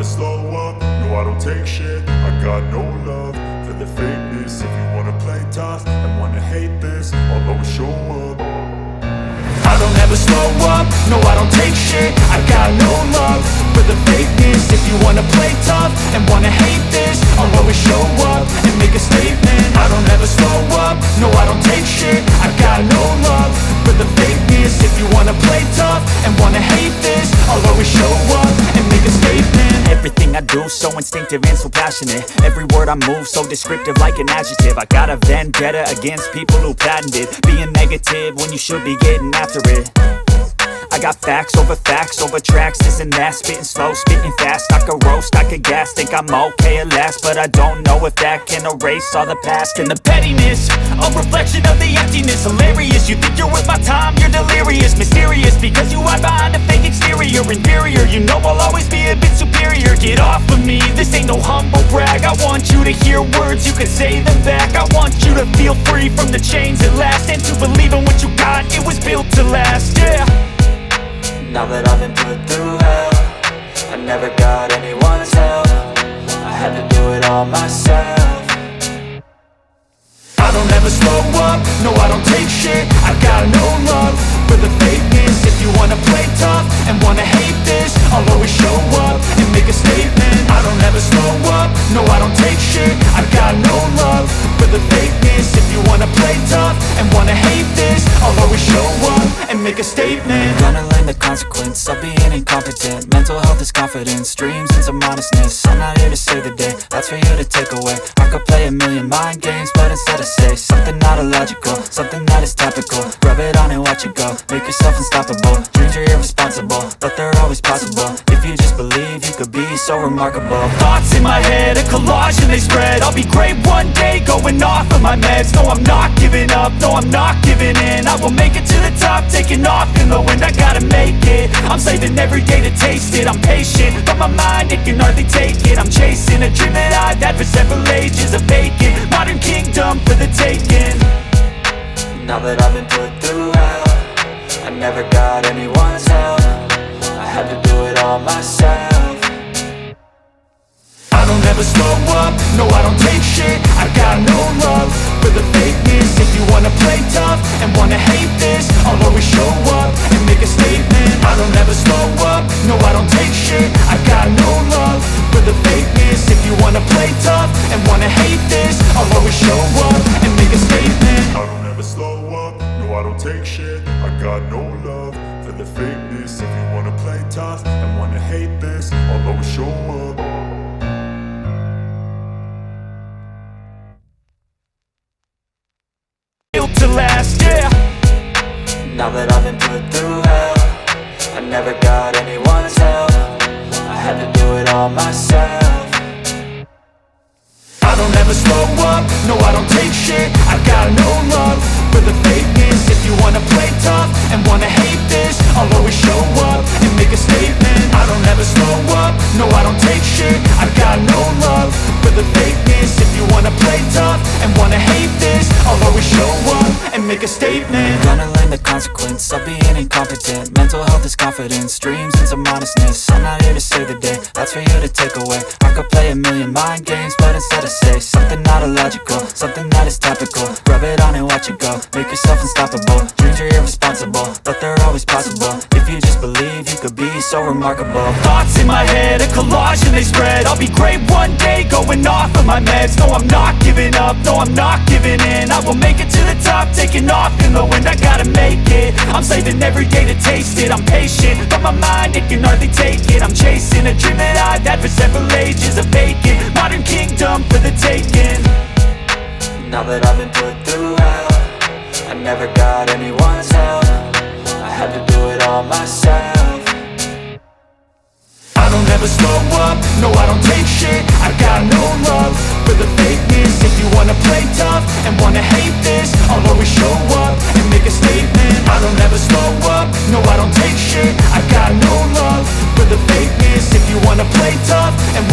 slow up, no I don't take shit. I got no love for the fakeness. If you wanna play tough and wanna hate this, I'll always show up. I don't ever slow up, no I don't take shit. I got no love for the fakeness. If you wanna play tough and wanna hate this, I'll always show up and make a statement. I don't ever slow up, no I don't take shit. I got no love for the fakeness. If you wanna play tough and wanna hate this, I'll always show up and make a statement. Everything I do so instinctive and so passionate. Every word I move so descriptive like an adjective. I got a vendetta against people who patented being negative when you should be getting after it. I got facts over tracks, this and that. Spitting slow, spitting fast. I could roast, I could gas. Think I'm okay at last, but I don't know if that can erase all the past. And the pettiness, a reflection of the emptiness. Hilarious, you think you're worth my time, you're delirious. Mysterious, because you hide behind a fake exterior. Inferior, you know I'll always be a bit superior. Get off of me, this ain't no humble brag. I want you to hear words, you can say them back. I want you to feel free from the chains at last, and to believe in what you got, it was built to last, yeah. Now that I've been put through hell, I never got anyone's help. I had to do it all myself. I don't ever slow up, no I don't take shit. I got no love for the fakeness. If you wanna play tough and wanna hate this, I'll always show up and make a statement. I don't ever slow up, no I don't take shit. I got no love for the fakeness. If you wanna play tough and wanna hate this, I'll always show up and make a statement. Gonna learn the consequence of being incompetent. Mental health is confidence, dreams and some honestness. I'm not here to save the day, that's for you to take away. I could play a million mind games, but instead I say something not illogical, something that is topical. Rub it on and watch it go, make yourself unstoppable. Dreams are irresponsible, but they're always possible. If you just believe, you could be so remarkable. Thoughts in my head, a collage and they spread. I'll be great one day, going off of my meds. No, I'm not giving up, no, I'm not giving in. I will make it to the top, taking off in the wind. I gotta make it, I'm saving every day to taste it. I'm patient, but my mind, it can hardly take it. I'm chasing a dream that I've had for several ages. A vacant, modern kingdom for the taking. Now that I've been put through hell, I never got anyone's help. I had to do it all myself. I don't ever slow up, no I don't take shit. I got no love for the fakeness. If you wanna play tough and wanna hate this, I'll always show up and make a statement. I don't ever slow up, no I don't take shit. I got no love for the fakeness. If you wanna play tough and wanna hate this, I'll always show up and make a statement. I don't ever slow up, no I don't take shit. I got no love for the fakeness. If you wanna play tough and wanna hate this, I'll always show up. Built to last, yeah. Now that I've been put through hell, I never got anyone's help. I had to do it all myself. I don't ever slow up, no I don't take shit. I got no love for the fakeness. If you wanna play tough and wanna hate this, I'll always show up and make a statement. I don't ever slow up, no I don't take shit. I got no love for the fakeness. If you wanna play tough and wanna hate this, I'll always show up and make a statement. Gonna learn the consequence of being incompetent. Mental health is confidence, dreams and some honestness. I'm not here to save the day, that's for you to take away. I could play a million mind games, but instead I say something not illogical, something that is topical. Rub it on and watch it go, make yourself unstoppable. Dreams are irresponsible, but they're always possible. If you just believe, you could be so remarkable. Thoughts in my head, a collage and they spread. I'll be great one day, going off of my meds. No, I'm not giving up, no, I'm not giving in. I will make it to the top, taking off in the wind. I gotta make it, I'm saving every day to taste it. I'm patient, but my mind, it can hardly take it. I'm chasing a dream that I've had for several ages. A vacant, modern kingdom for the taking. Now that I've been put through hell, I never got anyone's help. I had to do it all myself. I don't ever slow up, no I don't take shit. I got no love for the fakeness. If you wanna play tough and wanna hate this, I'll always show up and make a statement. I don't ever slow up, no I don't take shit. I got no love for the fakeness. If you wanna play tough and